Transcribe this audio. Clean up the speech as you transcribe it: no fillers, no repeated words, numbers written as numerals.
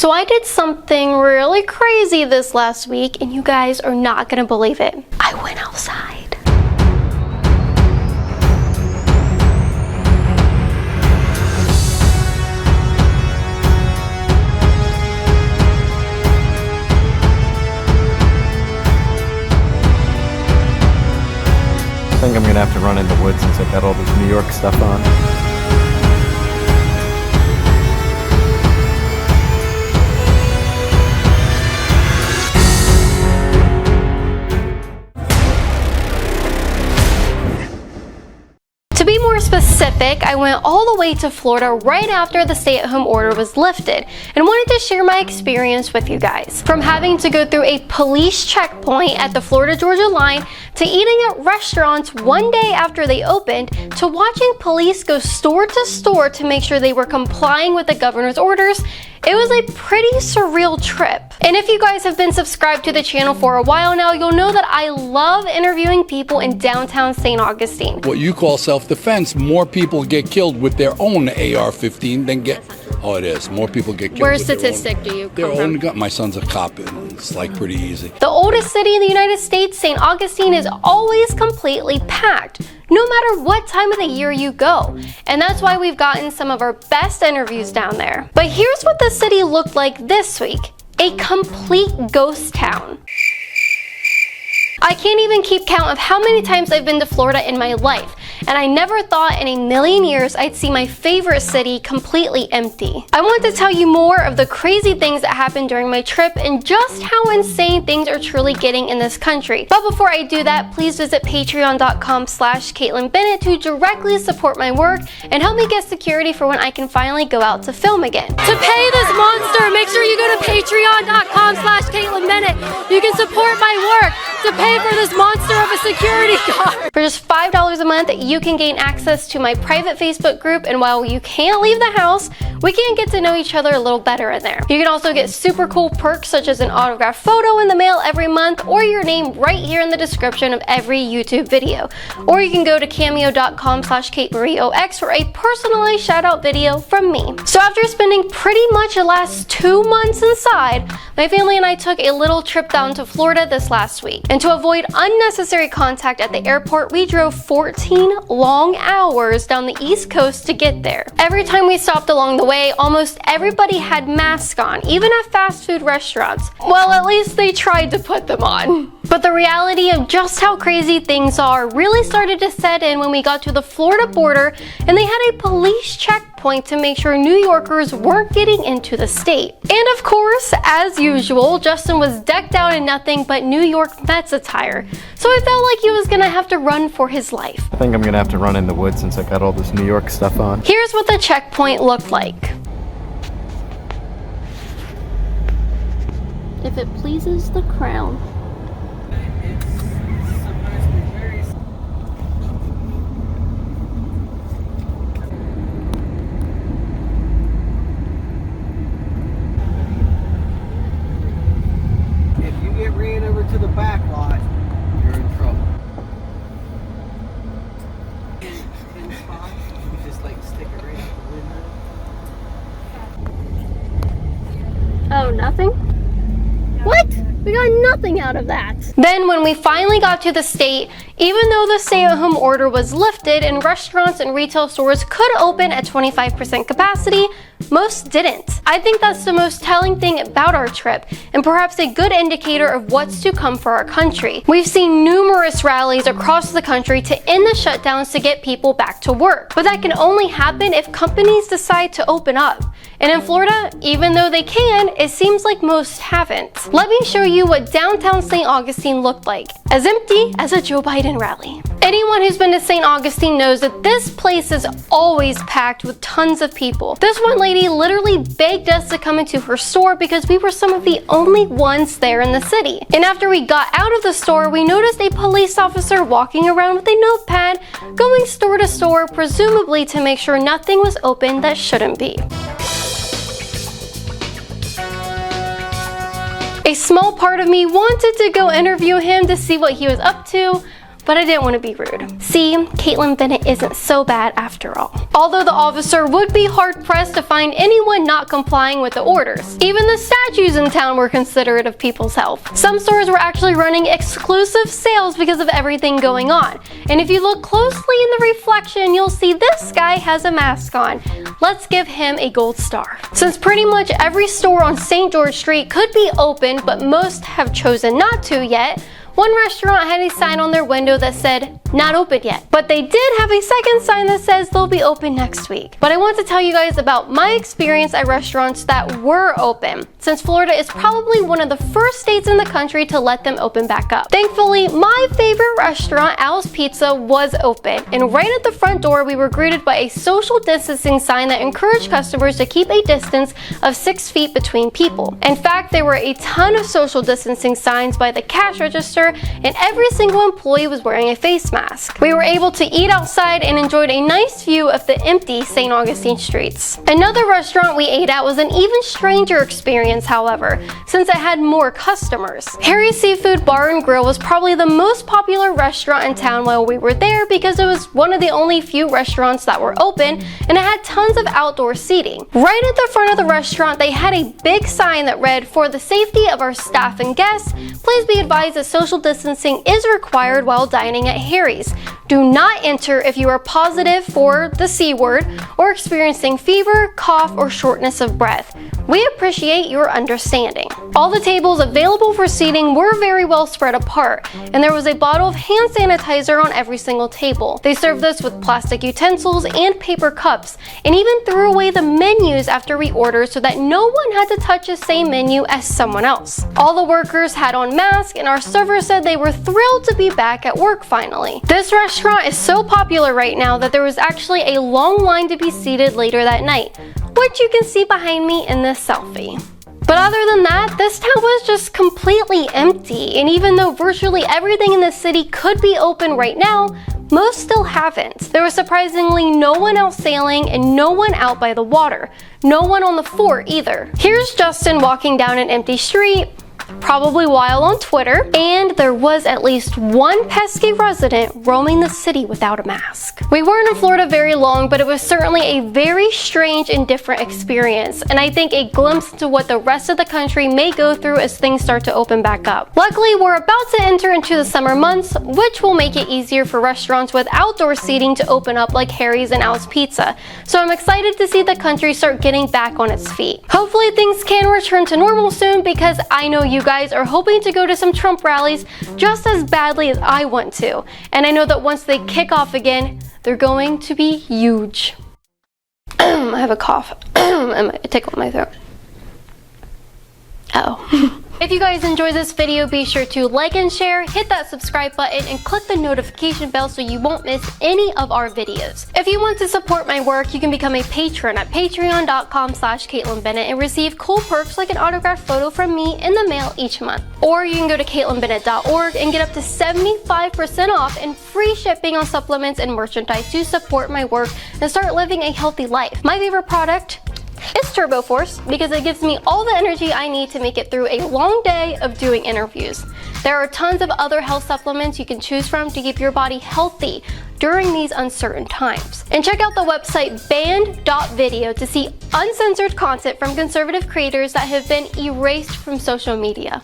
So I did something really crazy this last week, and you guys are not gonna believe it. I went outside. I think I'm gonna have to run in the woods since I've got all this New York stuff on. To be more specific, I went all the way to Florida right after the stay-at-home order was lifted and wanted to share my experience with you guys. From having to go through a police checkpoint at the Florida-Georgia line, to eating at restaurants one day after they opened, to watching police go store to store to make sure they were complying with the governor's orders, it was a pretty surreal trip. And if you guys have been subscribed to the channel for a while now, you'll know that I love interviewing people in downtown St. Augustine. What you call self-defense, more people get killed with their own AR-15 than get... Oh, it is. More people get killed Where with statistic do you their come own from? gun. My son's a cop, and it's like pretty easy. The oldest city in the United States, St. Augustine, is always completely packed, no matter what time of the year you go. And that's why we've gotten some of our best interviews down there. But here's what the city looked like this week. A complete ghost town. I can't even keep count of how many times I've been to Florida in my life, and I never thought in a million years I'd see my favorite city completely empty. I want to tell you more of the crazy things that happened during my trip and just how insane things are truly getting in this country. But before I do that, please visit patreon.com/Kaitlin Bennett to directly support my work and help me get security for when I can finally go out to film again. To pay this monster, make sure you go to patreon.com/Kaitlin Bennett. You can support my work to pay for this monster of a security guard. For just $5 a month, you can gain access to my private Facebook group, and while you can't leave the house, we can get to know each other a little better in there. You can also get super cool perks such as an autographed photo in the mail every month, or your name right here in the description of every YouTube video. Or you can go to cameo.com/KateMarieOX for a personalized shout out video from me. So after spending pretty much the last 2 months inside, my family and I took a little trip down to Florida this last week. And to avoid unnecessary contact at the airport, we drove 14 long hours down the East Coast to get there. Every time we stopped along the way, almost everybody had masks on, even at fast food restaurants. Well, at least they tried to put them on. But the reality of just how crazy things are really started to set in when we got to the Florida border and they had a police checkpoint to make sure New Yorkers weren't getting into the state. And of course, as usual, Justin was decked out in nothing but New York Mets attire, so I felt like he was gonna have to run for his life. I think I'm gonna have to run in the woods since I've got all this New York stuff on. Here's what the checkpoint looked like. If it pleases the crown. Ran over to the back lot, you're in trouble. You just like stick it right out the window. Oh, nothing? What? We got nothing out of that. Then when we finally got to the state, even though the stay-at-home order was lifted and restaurants and retail stores could open at 25% capacity, most didn't. I think that's the most telling thing about our trip, and perhaps a good indicator of what's to come for our country. We've seen numerous rallies across the country to end the shutdowns to get people back to work, but that can only happen if companies decide to open up. And in Florida, even though they can, it seems like most haven't. Let me show you what downtown St. Augustine looked like, as empty as a Joe Biden rally. Anyone who's been to St. Augustine knows that this place is always packed with tons of people. This one lady literally begged us to come into her store because we were some of the only ones there in the city. And after we got out of the store, we noticed a police officer walking around with a notepad, going store to store, presumably to make sure nothing was open that shouldn't be. A small part of me wanted to go interview him to see what he was up to, but I didn't want to be rude. See, Kaitlin Bennett isn't so bad after all. Although the officer would be hard-pressed to find anyone not complying with the orders. Even the statues in town were considerate of people's health. Some stores were actually running exclusive sales because of everything going on. And if you look closely in the reflection, you'll see this guy has a mask on. Let's give him a gold star. Since pretty much every store on St. George Street could be open, but most have chosen not to yet, one restaurant had a sign on their window that said, "Not open yet." But they did have a second sign that says they'll be open next week. But I want to tell you guys about my experience at restaurants that were open, since Florida is probably one of the first states in the country to let them open back up. Thankfully, my favorite restaurant, Al's Pizza, was open. And right at the front door, we were greeted by a social distancing sign that encouraged customers to keep a distance of 6 feet between people. In fact, there were a ton of social distancing signs by the cash register, and every single employee was wearing a face mask. We were able to eat outside and enjoyed a nice view of the empty St. Augustine streets. Another restaurant we ate at was an even stranger experience, however, since it had more customers. Harry's Seafood Bar and Grill was probably the most popular restaurant in town while we were there because it was one of the only few restaurants that were open, and it had tons of outdoor seating. Right at the front of the restaurant, they had a big sign that read, "For the safety of our staff and guests, please be advised that social distancing is required while dining at Harry's. Do not enter if you are positive for the C word or experiencing fever, cough, or shortness of breath. We appreciate your understanding." All the tables available for seating were very well spread apart, and there was a bottle of hand sanitizer on every single table. They served us with plastic utensils and paper cups, and even threw away the menus after we ordered so that no one had to touch the same menu as someone else. All the workers had on masks, and our server said they were thrilled to be back at work finally. This restaurant is so popular right now that there was actually a long line to be seated later that night, which you can see behind me in this selfie. But other than that, this town was just completely empty, and even though virtually everything in the city could be open right now, most still haven't. There was surprisingly no one out sailing and no one out by the water. No one on the fort either. Here's Justin walking down an empty street, probably while on Twitter, and there was at least one pesky resident roaming the city without a mask. We weren't in Florida very long, but it was certainly a very strange and different experience, and I think a glimpse into what the rest of the country may go through as things start to open back up. Luckily, we're about to enter into the summer months, which will make it easier for restaurants with outdoor seating to open up like Harry's and Al's Pizza, so I'm excited to see the country start getting back on its feet. Hopefully things can return to normal soon, because I know you guys are hoping to go to some Trump rallies just as badly as I want to. And I know that once they kick off again, they're going to be huge. I have a cough. I tickled my throat. Oh. If you guys enjoyed this video, be sure to like and share, hit that subscribe button, and click the notification bell so you won't miss any of our videos. If you want to support my work, you can become a patron at patreon.com/Kaitlin Bennett and receive cool perks like an autographed photo from me in the mail each month. Or you can go to KaitlinBennett.org and get up to 75% off and free shipping on supplements and merchandise to support my work and start living a healthy life. My favorite product is Turbo Force because it gives me all the energy I need to make it through a long day of doing interviews. There are tons of other health supplements you can choose from to keep your body healthy during these uncertain times. And check out the website banned.video to see uncensored content from conservative creators that have been erased from social media.